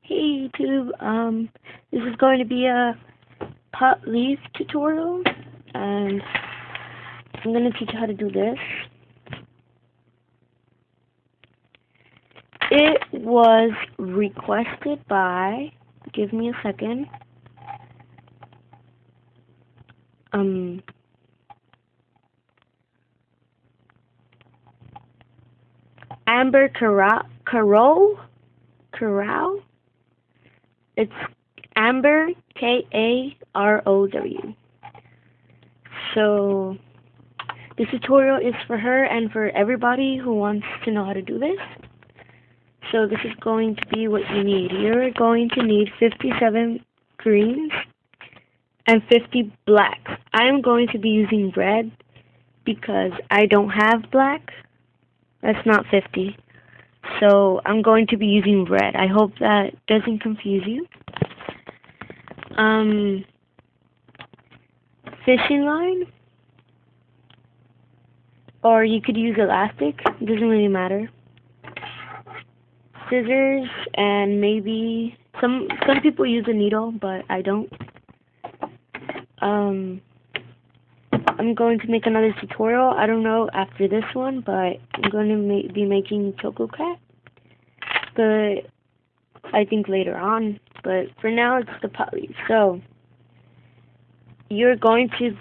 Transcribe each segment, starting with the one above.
Hey YouTube, this is going to be a pot leaf tutorial, and I'm going to teach you how to do this. It was requested by, give me a second, Amber Carroll? It's Amber, K-A-R-O-W. So, this tutorial is for her and for everybody who wants to know how to do this. So this is going to be what you need. You're going to need 57 greens and 50 blacks. I'm going to be using red because I don't have black. That's not 50. So I'm going to be using red. I hope that doesn't confuse you. Fishing line, or you could use elastic. It doesn't really matter. Scissors, and maybe some people use a needle, but I don't. I'm going to make another tutorial. I don't know after this one, but I'm going to be making Choco Cat, but I think later on. But for now, it's the pot leaf. So you're going to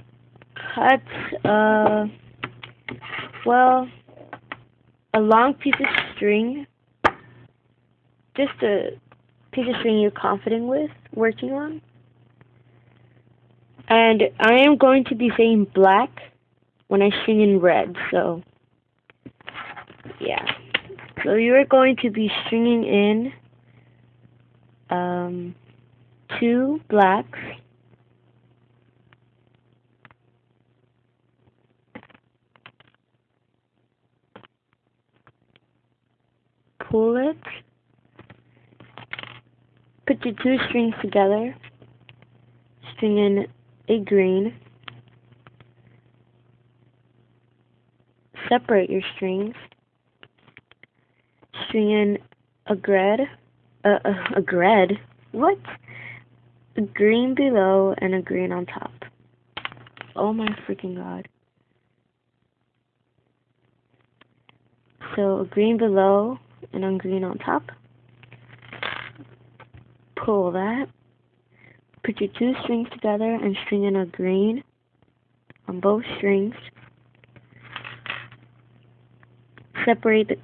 cut a long piece of string. Just a piece of string you're confident with working on. And I am going to be saying black when I string in red, so yeah. So you're going to be stringing in 2 blacks, pull it, put your 2 strings together, string in a green, separate your strings, string in a what? A green below and a green on top. Oh my freaking god. So a green below and a green on top. Pull that. Put your 2 strings together and string in a green on both strings. Separate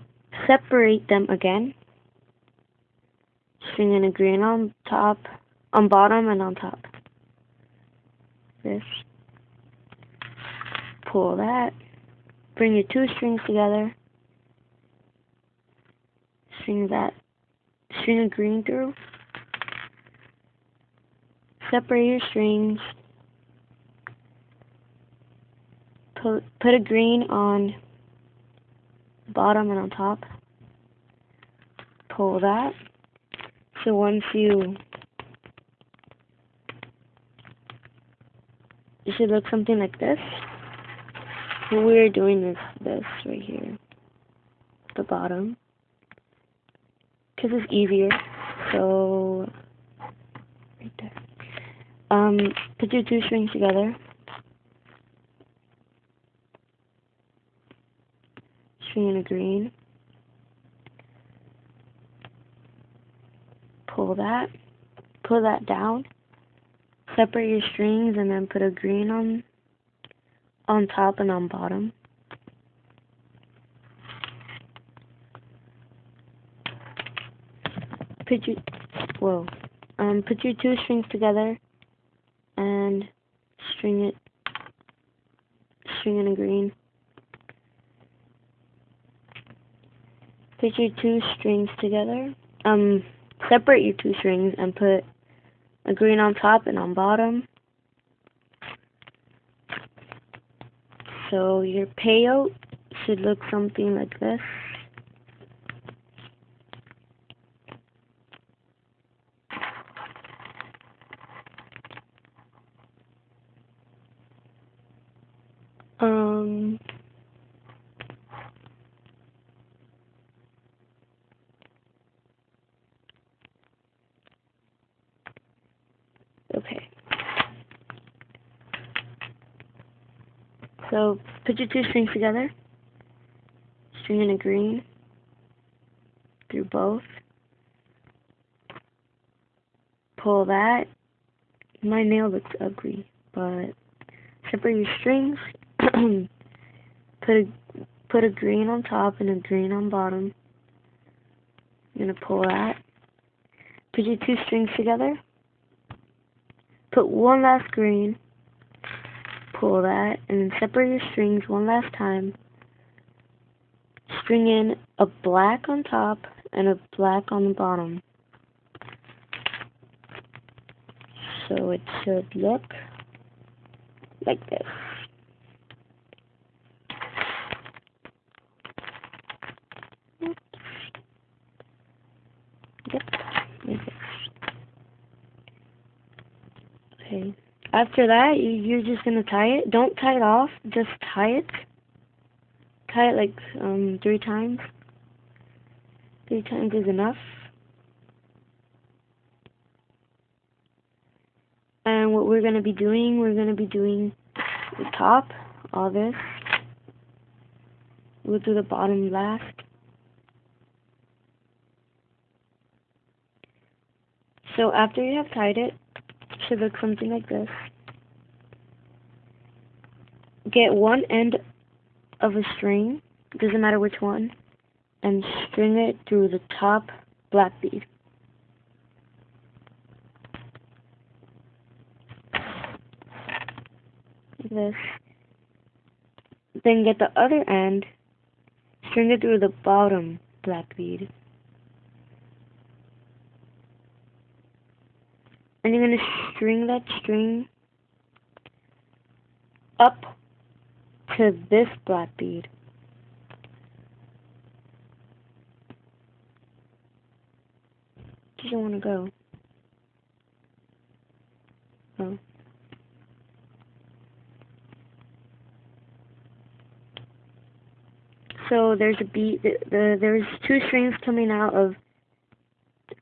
them again. String in a green on top, on bottom and on top. This. Pull that. Bring your 2 strings together. String a green through. Separate your strings. Put a green on bottom and on top. Pull that. So once it should look something like this. What we're doing is this right here, the bottom, because it's easier. So right there. Put your 2 strings together. String in a green. Pull that down. Separate your strings and then put a green on top and on bottom. Put your 2 strings together and string in a green. Put your 2 strings together. Separate your 2 strings and put a green on top and on bottom. So your payout should look something like this. So put your 2 strings together, string in a green through both, pull that. My nail looks ugly, but separate your strings, put a green on top and a green on bottom. I'm going to pull that. Put your 2 strings together, put one last green, pull that, and then separate your strings one last time. String in a black on top and a black on the bottom. So it should look like this. Yep, like this. Okay. After that, you're just gonna tie it. Don't tie it off. Just tie it. Tie it like 3 times. 3 times is enough. And what we're gonna be doing the top, all this. We'll do the bottom last. So after you have tied it, it should look something like this. Get one end of a string, doesn't matter which one, and string it through the top black bead. Like this. Then get the other end, string it through the bottom black bead. And you're going to string that string up to this black bead. It doesn't want to go. Oh. So there's a bead. There's 2 strings coming out of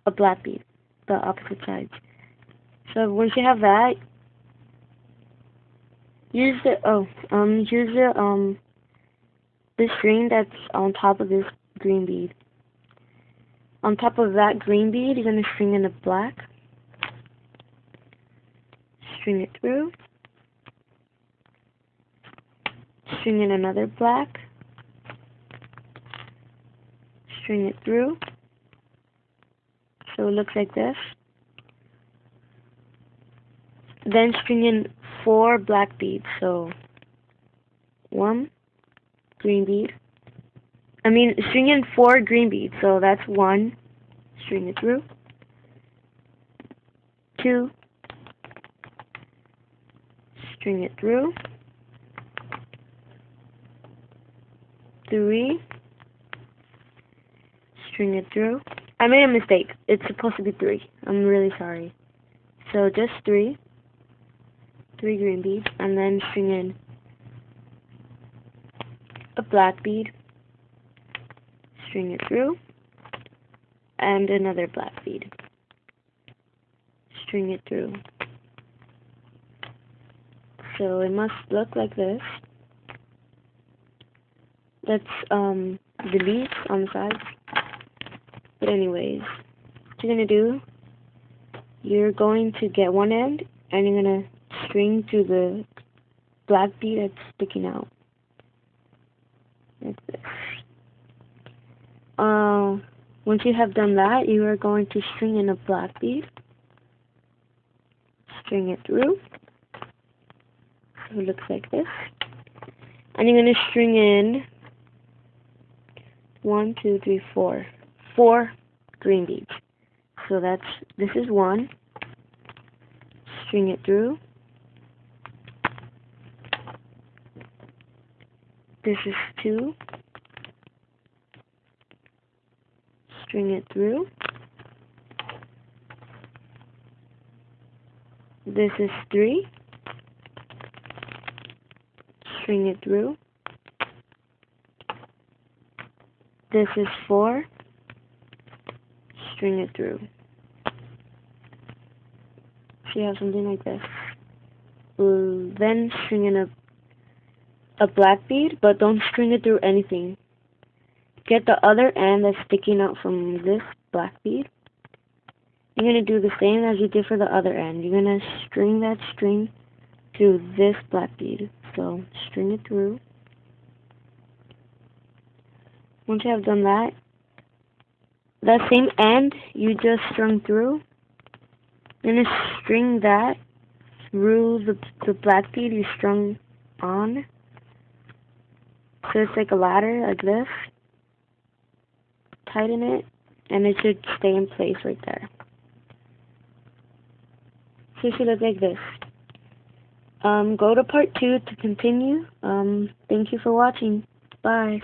a black bead, the opposite sides. So once you have that, use the string that's on top of this green bead. On top of that green bead, you're going to string in a black. String it through. String in another black. String it through. So it looks like this. Then string in 4 black beads. So 1 green bead. String in 4 green beads. So that's 1. String it through. 2. String it through. 3. String it through. I made a mistake. It's supposed to be 3. I'm really sorry. So just 3. 3 green beads, and then string in a black bead, string it through, and another black bead, string it through. So it must look like this. That's the beads on the sides. But anyways, what you're gonna do, you're going to get one end, and you're gonna string through the black bead that's sticking out. Like this. Once you have done that, you are going to string in a black bead. String it through. So it looks like this. And you're going to string in 1, 2, 3, 4. 4 green beads. So this is 1. String it through. This is 2. String it through. This is 3. String it through. This is 4. String it through. So you have something like this. Then string in a black bead, but don't string it through anything. Get the other end that's sticking out from this black bead. You're going to do the same as you did for the other end. You're going to string that string through this black bead. So, string it through. Once you have done that same end you just strung through, you're going to string that through the black bead you strung on. So it's like a ladder, like this. Tighten it, and it should stay in place right there. So it should look like this. Go to part 2 to continue. Thank you for watching. Bye.